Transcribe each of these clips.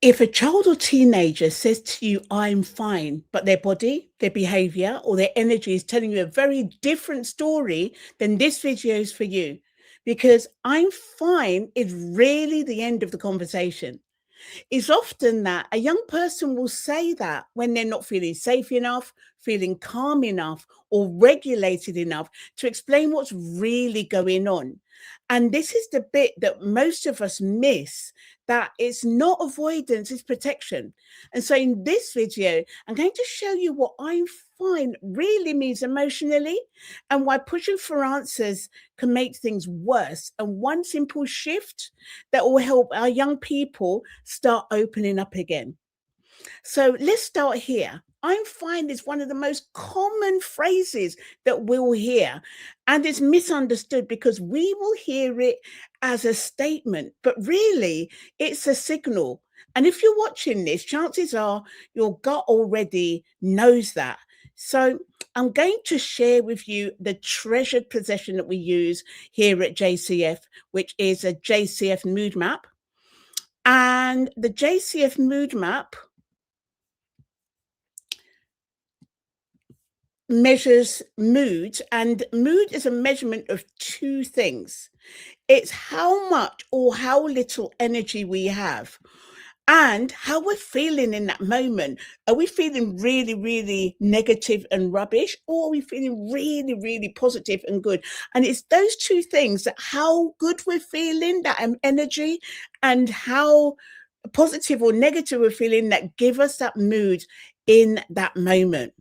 If a child or teenager says to you, I'm fine, but their body, their behavior, or their energy is telling you a very different story, then this video is for you. Because I'm fine is really the end of the conversation. It's often that a young person will say that when they're not feeling safe enough, feeling calm enough, or regulated enough to explain what's really going on. And this is the bit that most of us miss, that it's not avoidance, it's protection. And so in this video, I'm going to show you what I'm fine really means emotionally and why pushing for answers can make things worse. And one simple shift that will help our young people start opening up again. So let's start here. I'm fine is one of the most common phrases that we'll hear, and it's misunderstood because we will hear it as a statement, but really it's a signal. And if you're watching this, chances are your gut already knows that. So I'm going to share with you the treasured possession that we use here at JCF, which is a JCF mood map. And the JCF mood map measures mood, and mood is a measurement of two things. It's how much or how little energy we have and how we're feeling in that moment. Are we feeling really, really negative and rubbish, or are we feeling really, really positive and good? And it's those two things, that how good we're feeling, that energy, and how positive or negative we're feeling, that give us that mood in that moment.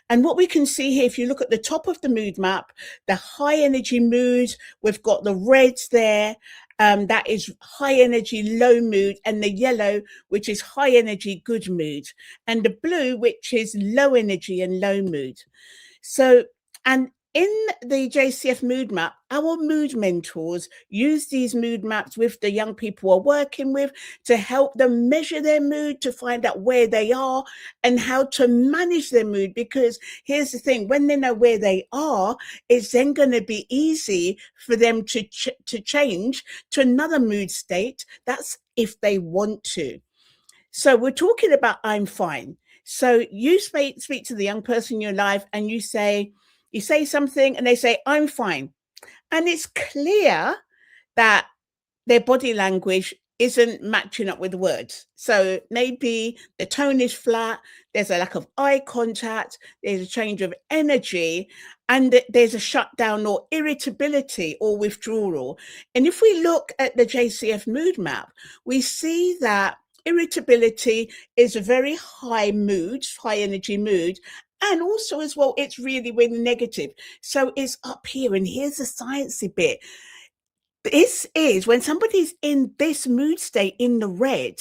And what we can see here, if you look at the top of the mood map, the high energy mood, we've got the reds there, that is high energy, low mood, and the yellow, which is high energy, good mood, and the blue, which is low energy and low mood. So, and in the JCF mood map, our mood mentors use these mood maps with the young people we're working with to help them measure their mood, to find out where they are and how to manage their mood. Because here's the thing, when they know where they are, it's then going to be easy for them to change to another mood state. That's if they want to. So we're talking about I'm fine. So you speak to the young person in your life and you say something and they say, I'm fine. And it's clear that their body language isn't matching up with the words. So maybe the tone is flat, there's a lack of eye contact, there's a change of energy, and there's a shutdown or irritability or withdrawal. And if we look at the JCF mood map, we see that irritability is a very high mood, high energy mood. And also, as well, it's really, really negative. So it's up here. And here's the sciencey bit. This is when somebody's in this mood state in the red,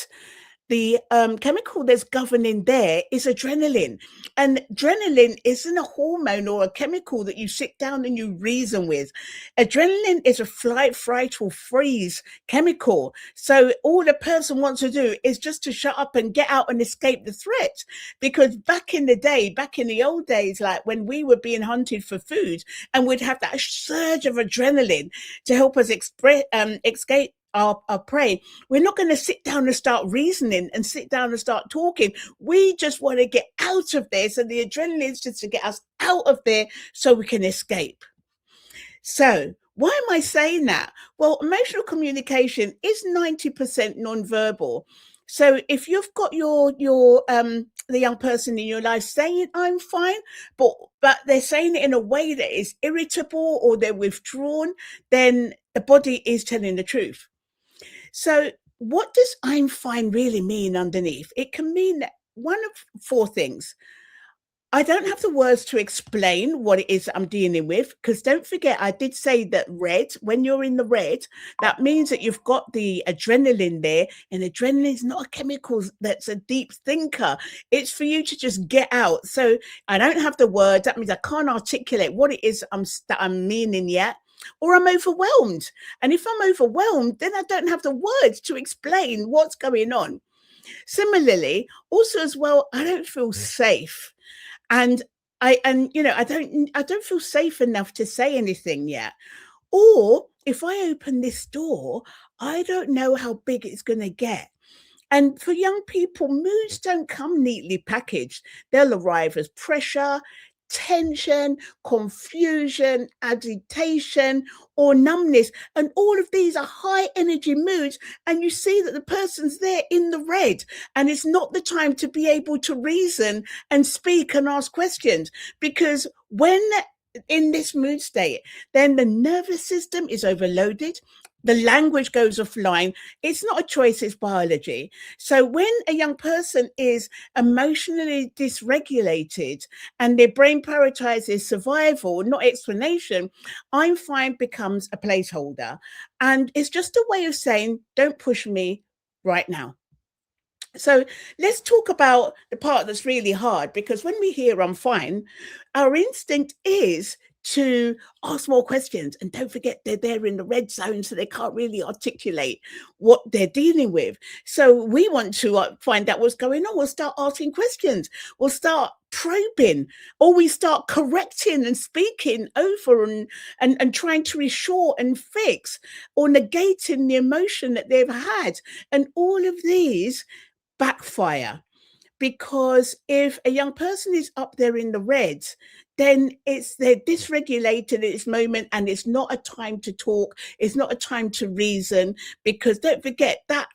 the chemical that's governing there is adrenaline. And adrenaline isn't a hormone or a chemical that you sit down and you reason with. Adrenaline is a flight, fright, or freeze chemical. So all a person wants to do is just to shut up and get out and escape the threat. Because back in the day, back in the old days, like when we were being hunted for food, and we'd have that surge of adrenaline to help us escape our prey, we're not going to sit down and start reasoning and sit down and start talking. We just want to get out of this, and the adrenaline is just to get us out of there so we can escape. So why am I saying that? Well, emotional communication is 90% nonverbal. So if you've got your the young person in your life saying I'm fine, but they're saying it in a way that is irritable or they're withdrawn, then the body is telling the truth. So what does I'm fine really mean underneath? It can mean one of four things. I don't have the words to explain what it is I'm dealing with, because don't forget, I did say that red, when you're in the red, that means that you've got the adrenaline there, and adrenaline is not a chemical that's a deep thinker. It's for you to just get out. So I don't have the words. That means I can't articulate what it is that I'm meaning yet. Or I'm overwhelmed. And if I'm overwhelmed, then I don't have the words to explain what's going on. Similarly, also as well, I don't feel safe. And I don't feel safe enough to say anything yet. Or if I open this door, I don't know how big it's going to get. And for young people, moods don't come neatly packaged. They'll arrive as pressure, tension, confusion, agitation, or numbness. And all of these are high energy moods. And you see that the person's there in the red. And it's not the time to be able to reason and speak and ask questions. Because when in this mood state, then the nervous system is overloaded. The language goes offline. It's not a choice, it's biology. So when a young person is emotionally dysregulated and their brain prioritizes survival, not explanation, I'm fine becomes a placeholder. And it's just a way of saying, don't push me right now. So let's talk about the part that's really hard, because when we hear I'm fine, our instinct is to ask more questions. And don't forget, they're there in the red zone, so they can't really articulate what they're dealing with. So we want to find out what's going on. We'll start asking questions. We'll start probing, or we start correcting and speaking over and trying to reassure and fix, or negating the emotion that they've had. And all of these backfire, because if a young person is up there in the reds, then they're dysregulated at this moment, and it's not a time to talk, it's not a time to reason, because don't forget that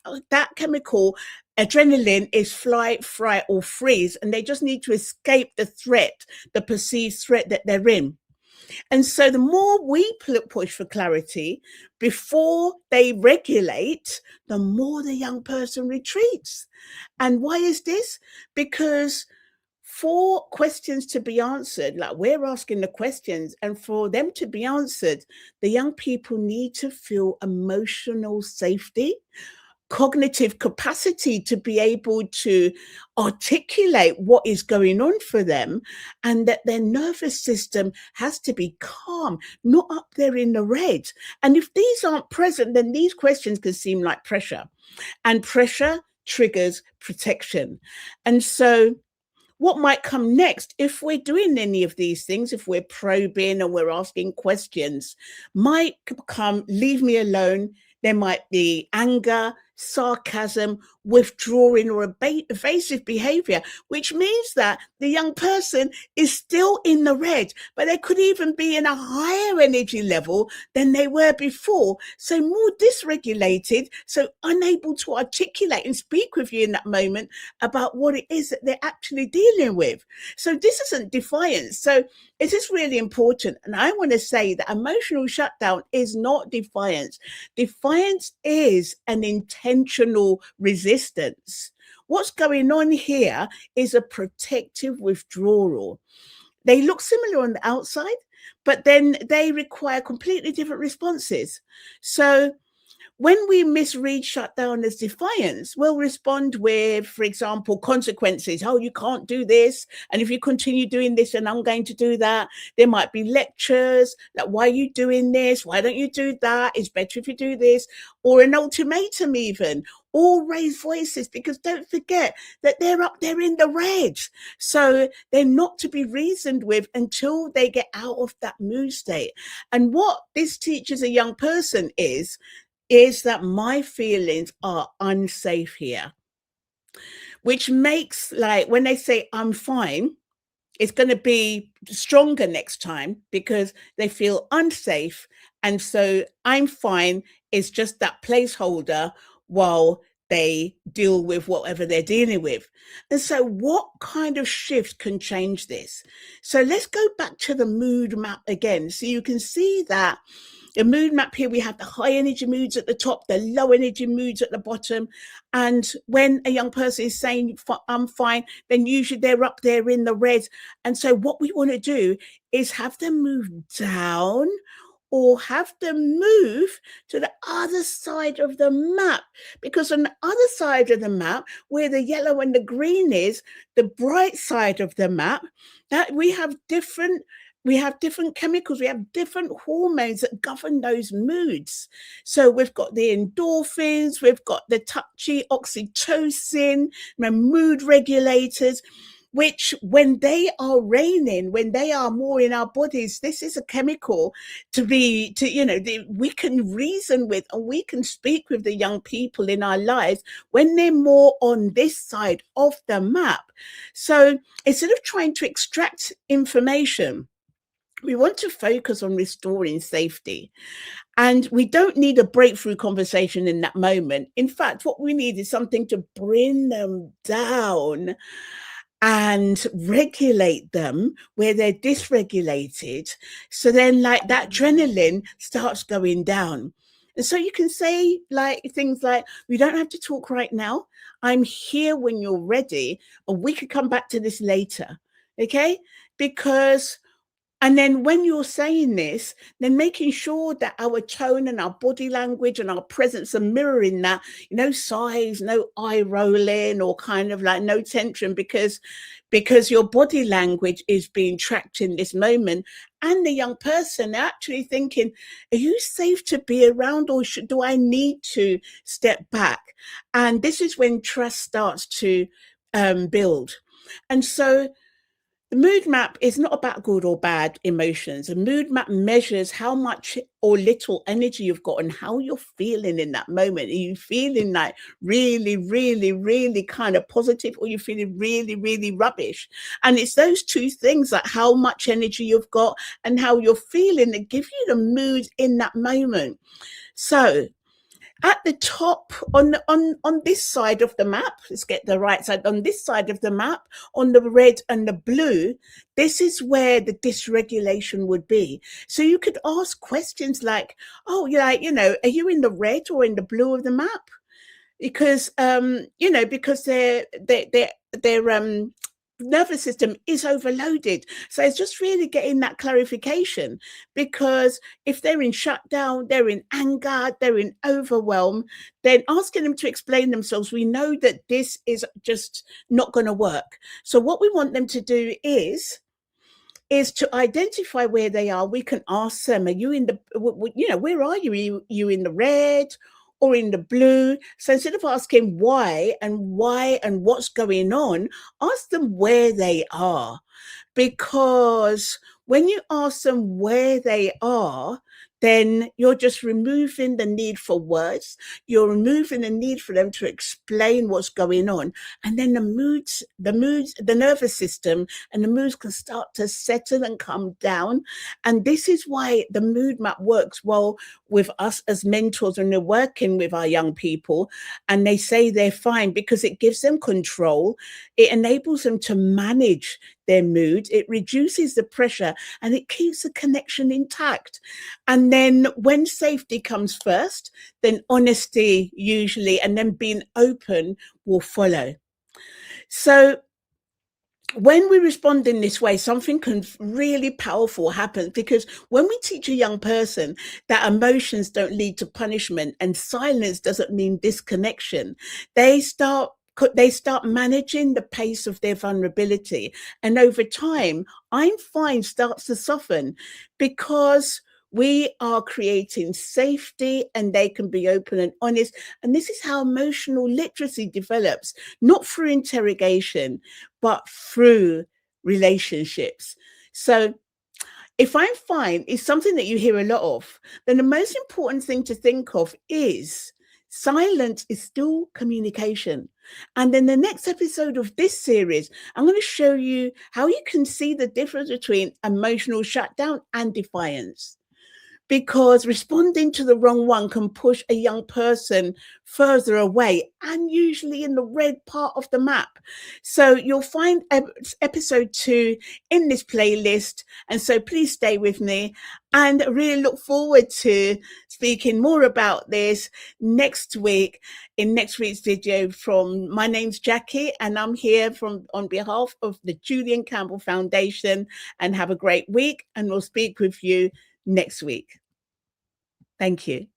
chemical adrenaline is flight, fright, or freeze, and they just need to escape the threat, the perceived threat that they're in. And so the more we push for clarity before they regulate, the more the young person retreats. And why is this? Because for questions to be answered, like we're asking the questions, and for them to be answered, the young people need to feel emotional safety, cognitive capacity to be able to articulate what is going on for them, and that their nervous system has to be calm, not up there in the red. And if these aren't present, then these questions can seem like pressure, and pressure triggers protection. And so what might come next, if we're doing any of these things, if we're probing and we're asking questions, might come, leave me alone. There might be anger, sarcasm, withdrawing, or evasive behavior, which means that the young person is still in the red, but they could even be in a higher energy level than they were before. So more dysregulated, so unable to articulate and speak with you in that moment about what it is that they're actually dealing with. So this isn't defiance. So it is really important. And I want to say that emotional shutdown is not defiance. Defiance is an intentional resistance. What's going on here is a protective withdrawal. They look similar on the outside, but then they require completely different responses. So when we misread shutdown as defiance, we'll respond with, for example, consequences. Oh, you can't do this. And if you continue doing this, then I'm going to do that. There might be lectures like, why are you doing this? Why don't you do that? It's better if you do this. Or an ultimatum even, or raise voices, because don't forget that they're up there in the red. So they're not to be reasoned with until they get out of that mood state. And what this teaches a young person is that my feelings are unsafe here, which makes, like, when they say I'm fine, it's going to be stronger next time because they feel unsafe. And so I'm fine is just that placeholder while they deal with whatever they're dealing with. And so what kind of shift can change this? So let's go back to the mood map again. So you can see that the mood map here, we have the high energy moods at the top, the low energy moods at the bottom. And when a young person is saying, I'm fine, then usually they're up there in the red. And so what we want to do is have them move down, or have them move to the other side of the map. Because on the other side of the map, where the yellow and the green is, the bright side of the map, that we have different chemicals, we have different hormones that govern those moods. So we've got the endorphins, we've got the touchy oxytocin, mood regulators. which when they are reigning, when they are more in our bodies, this is a chemical we can reason with, and we can speak with the young people in our lives when they're more on this side of the map. So instead of trying to extract information, we want to focus on restoring safety. And we don't need a breakthrough conversation in that moment. In fact, what we need is something to bring them down and regulate them where they're dysregulated. So then, like, that adrenaline starts going down. And so you can say like things like, we don't have to talk right now. I'm here when you're ready, or we could come back to this later. Okay? Because and then when you're saying this, then making sure that our tone and our body language and our presence are mirroring that, no sighs, no eye rolling, or kind of like no tension, because your body language is being tracked in this moment. And the young person actually thinking, are you safe to be around, or do I need to step back? And this is when trust starts to build. And so the mood map is not about good or bad emotions. A mood map measures how much or little energy you've got and how you're feeling in that moment. Are you feeling like really, really, really kind of positive, or are you feeling really, really rubbish? And it's those two things, like how much energy you've got and how you're feeling, that give you the mood in that moment. So at the top on this side of the map, let's get the right side, on this side of the map, on the red and the blue, this is where the dysregulation would be. So you could ask questions like, oh, you're like, are you in the red or in the blue of the map? Because because their nervous system is overloaded. So it's just really getting that clarification, because if they're in shutdown, they're in anger, they're in overwhelm, then asking them to explain themselves, we know that this is just not going to work. So what we want them to do is to identify where they are. We can ask them, are you in the, where are you? Are you in the red or in the blue? So instead of asking why and what's going on, ask them where they are. Because when you ask them where they are, then you're just removing the need for words. You're removing the need for them to explain what's going on. And then the nervous system and the moods can start to settle and come down. And this is why the mood map works well with us as mentors when they're working with our young people. And they say they're fine because it gives them control. It enables them to manage their mood, it reduces the pressure, and it keeps the connection intact. And then when safety comes first, then honesty usually, and then being open will follow. So when we respond in this way, something really powerful happens, because when we teach a young person that emotions don't lead to punishment and silence doesn't mean disconnection, they start managing the pace of their vulnerability. And over time, I'm fine starts to soften, because we are creating safety and they can be open and honest. And this is how emotional literacy develops, not through interrogation, but through relationships. So if I'm fine is something that you hear a lot of, then the most important thing to think of is silence is still communication. And in the next episode of this series, I'm going to show you how you can see the difference between emotional shutdown and defiance, because responding to the wrong one can push a young person further away, and usually in the red part of the map. So you'll find episode 2 in this playlist. And so please stay with me, and I really look forward to speaking more about this next week in next week's video. My name's Jacqui, and I'm here on behalf of the Julian Campbell Foundation. And have a great week, and we'll speak with you next week. Thank you.